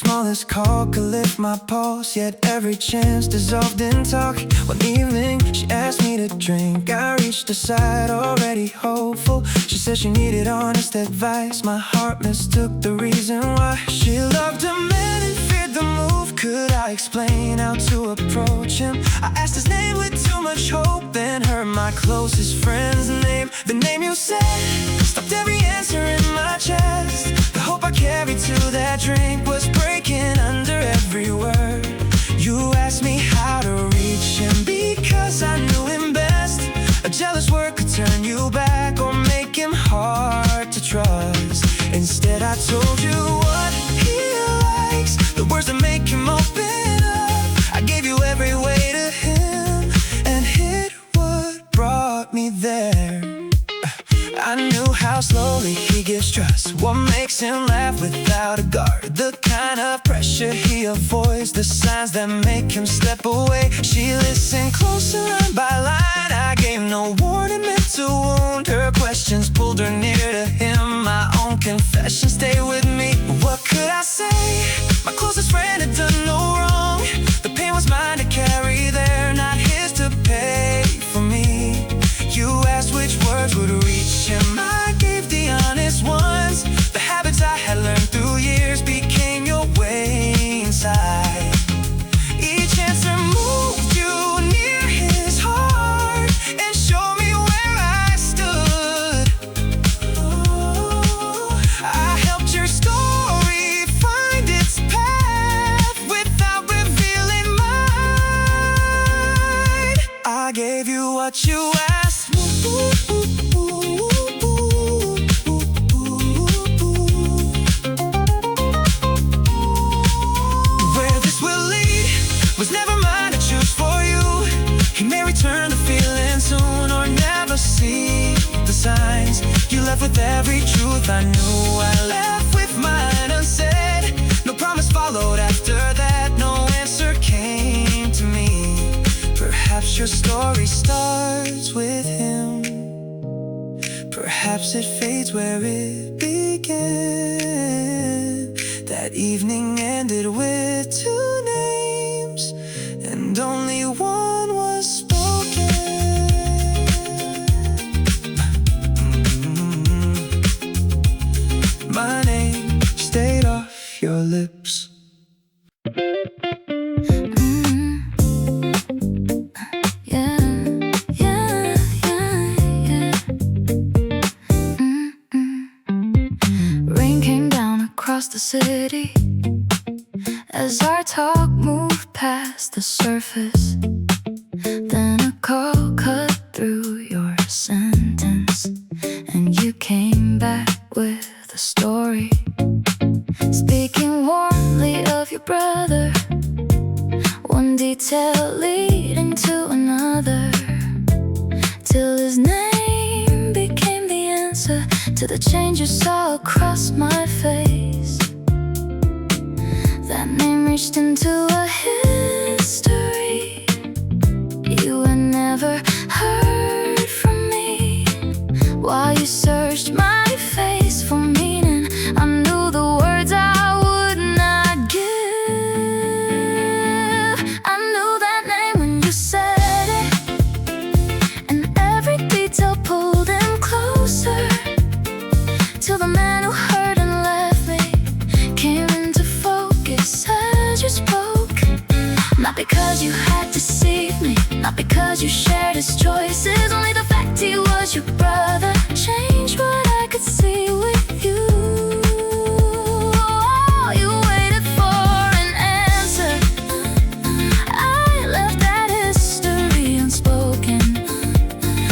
smallest call could lift my pulse, yet every chance dissolved in talk. One evening, she asked me to drink. I reached her side, already hopeful. She said she needed honest advice. My heart mistook the reason why. She loved a man and feared the move. Could I explain how to approach him? I asked his name with too much hope, then heard my closest friend's name. The name you said stopped every answer in my chest. The hope I carried to that drink was breaking under every word. You asked me how to reach him because I knew him best. A jealous word could turn you back or make him hard to trust. Instead I told you what he likes, the words that make him open up. I gave you every way to him and hid what brought me there. I knew how slowly he gives trust, what makes him laugh without a guard, the kind of pressure he avoids, the signs that make him step away. She listened closer line by line. I gave no warning meant to wound. Her questions pulled her near to him. My own confession stayed with me. What could I say? My closest friend had done no wrong. The pain was mine to carry there, not his to pay for me. You asked which words would reach him. I gave the honest ones. The habits I had learned through years became your way inside. Each answer moved you near his heart and showed me where I stood. Oh, I helped your story find its path without revealing mine. I gave you what you asked. Where this will lead was never mine to choose for you. He may return the feeling soon or never see the signs. You left with every truth I knew. I left with mine unsaid. No promise followed after that. No answer came to me. Perhaps your story starts with him. Perhaps it fades where it began. That evening ended with two names, and only one was spoken. My name stayed off your lips. Across the city as our talk moved past the surface. Then a call cut through your sentence, and you came back with a story, speaking warmly of your brother, one detail leading to another, till his name became the answer to the change you saw across my face. That name reached into a history you had never heard from me. While you searched my face for meaning, I knew the words I would not give. I knew that name when you said it, and every detail pulled him closer, till the man who heard and left me came into focus as you spoke. Not because you had deceived me, not because you shared his choices, only the fact he was your brother changed what I could see with you. Oh, you waited for an answer. I left that history unspoken,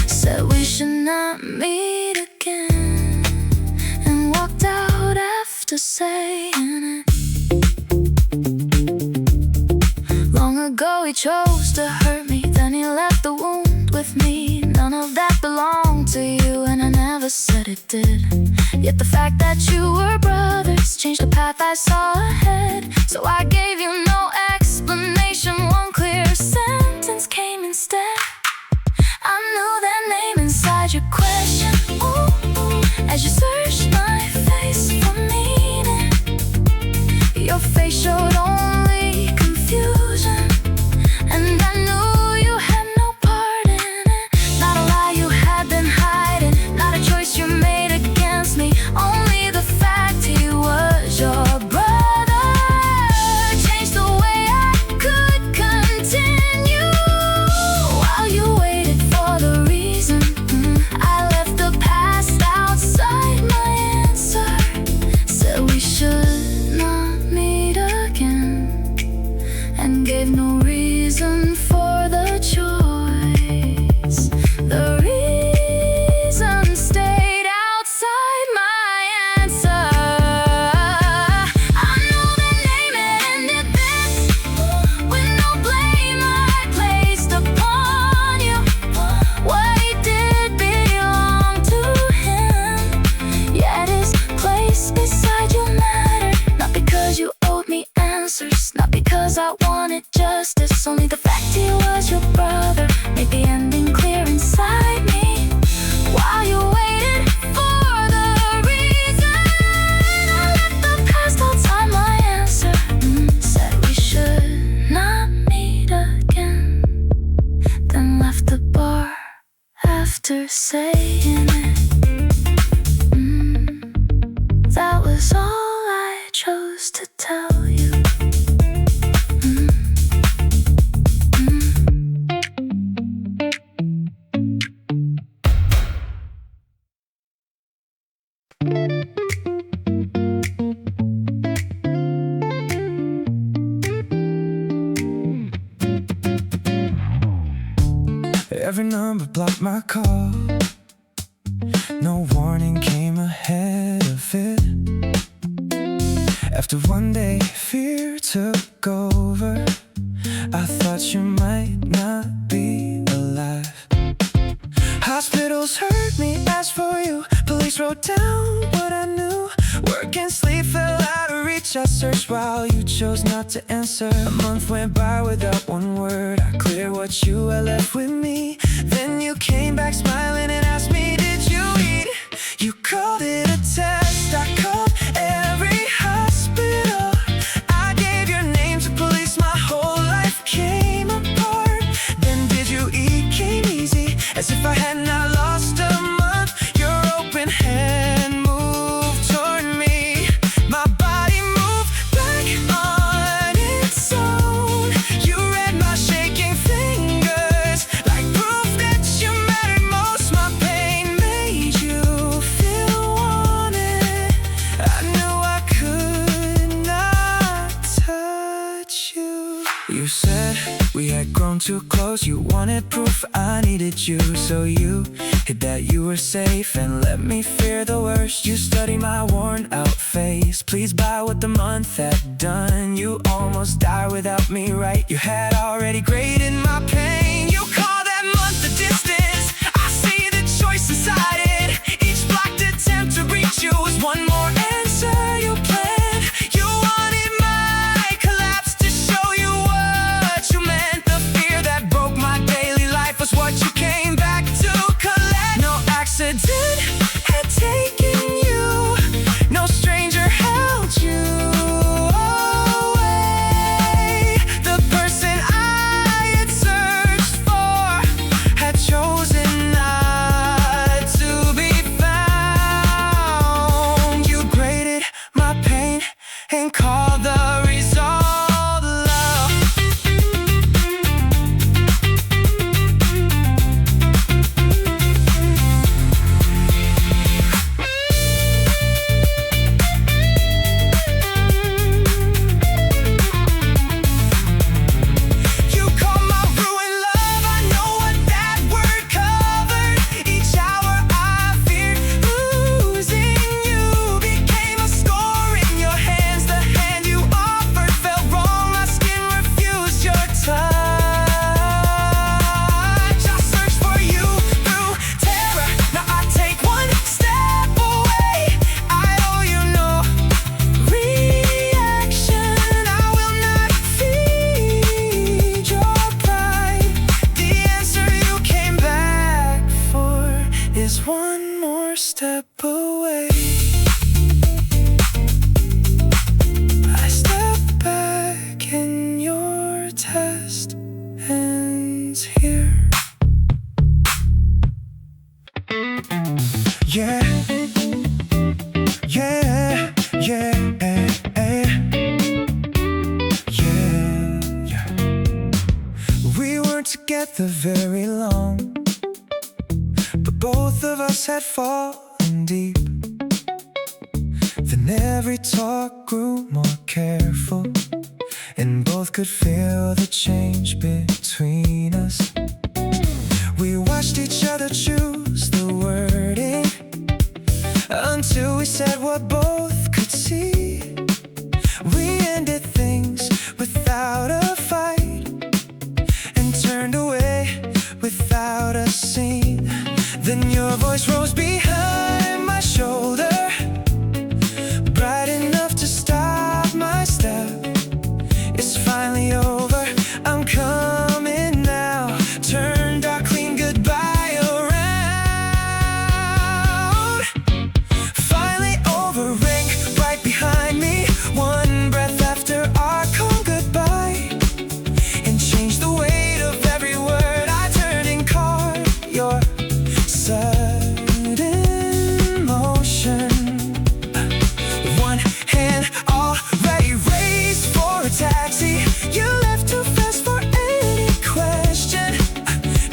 said we should not meet again, and walked out after saying it. Long ago he chose to hurt me, then he left the wound with me. None of that belonged to you, and I never said it did. Yet the fact that you were brothers changed the path I saw ahead. So I gave you no explanation, one clear sentence came instead. I knew that name inside your question, ooh, as you searched my face for meaning. Your face showed only confusion, and I knew you had no part in it. Not a lie you had been hiding, not a choice you made against me. Only the fact he was your brother changed the way I could continue. While you waited for the reason, I left the past outside my answer. Said we should not meet again, and gave no reason for the choice. The reason stayed outside my answer. I know the name ended this, with no blame I placed upon you. What he did belonged to him, yet his place beside you mattered. Not because you owed me answers, not because I wanted justice. Only the fact he was your brother made the ending clear inside me. While you waited for the reason, I left the past outside my answer. Said we should not meet again, then left the bar after saying it. That was all I chose to tell you. Every number blocked my call. No warning came ahead of it. After one day, fear took over. I thought you might not be alive. Hospitals heard me ask for you. Police wrote down what I knew. Work and sleep fell out of reach. I searched while you chose not to answer. A month went by without one word. I cleared what you had left with me. Then you came back smiling and asked me, did you eat? You called it a test. I called every hospital. I gave your name to police. My whole life came apart. Then did you eat came easy, as if I had not lost a month. Your open hand moved toward me. My body moved back on its own. You read my shaking fingers like proof that you mattered most. My pain made you feel wanted. I knew I could not touch you. You said we had grown too close. You wanted proof I needed you, so you hid that you were safe and let me fear the worst. You studied my worn out face, pleased by what the month had done. You almost died without me, right? You had already graded my pain. You call that month the distance. I see the choice inside it. Each blocked attempt to reach you was one more answer you planned. You wanted my collapse to show you what you meant. The fear that broke my daily life was what you came back to collect. No accident had taken you, no stranger held you away. The person I had searched for had chosen not to be found. You together very long, but both of us had fallen deep. Then every talk grew more careful, and both could feel the change between us. We watched each other choose the wording until we said what both could see. We ended things without a fight and turned away without a scene. Then your voice rose behind my shoulder, bright enough to stop my step. It's finally over, I'm coming now. Turn dark, clean goodbye around. Finally over, ring right behind me. One breath after our calm goodbye, and change the weight of every word I turned and caught your sudden motion. One hand already raised for a taxi. You left too fast for any question.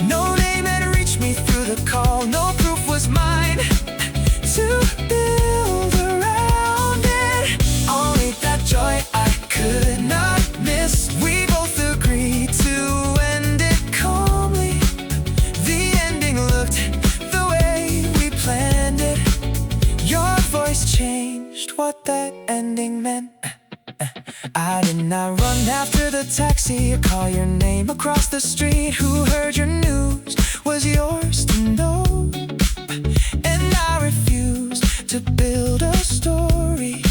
No name had reached me through the call. No proof was mine to build around it. Only that joy I could not miss. We both agreed to end it calmly. The ending looked the way we planned it. Your voice changed what that ending meant. I did not run after the taxi or call your name across the street. Who heard your news was yours to know, and I refused to build a story.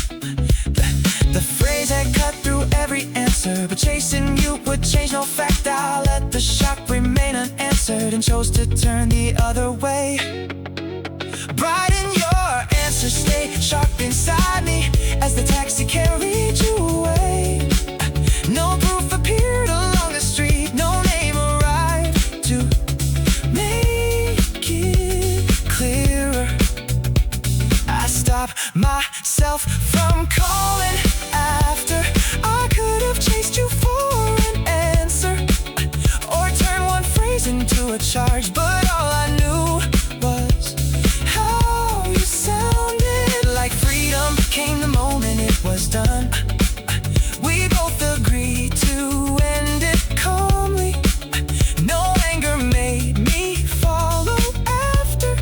The phrase had cut through every answer, but chasing you would change no fact. I let the shock remain unanswered and chose to turn the other way. Bright in your answer stayed sharp inside me as the taxi carried you away. No proof appeared along the street, no name arrived to make it clearer. I stopped myself from calling after. I could have chased you for an answer or turned one phrase into a charge, but all I knew was how you sounded. Like freedom came the moment it was done. We both agreed to end it calmly. No anger made me follow after.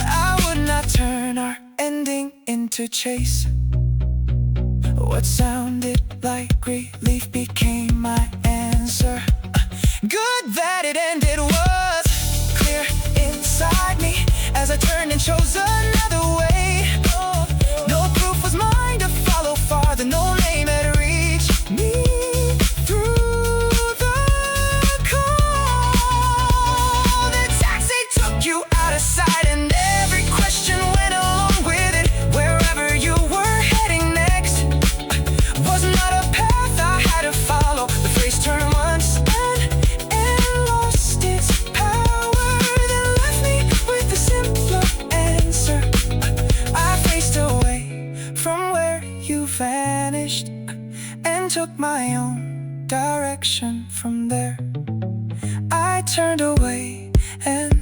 I would not turn our ending into chase. What sounded like relief became my answer. Good that it ended was clear inside me as I turned and chose another way. No proof was mine to follow farther. No name had reached me through the call. The taxi took you out of sight, and every question went along with it. Wherever you were heading next was not a path I had to follow. The phrase turned once and lost its power, then left me with a simpler answer. I faced away from where you vanished and took my own direction from there. I turned away and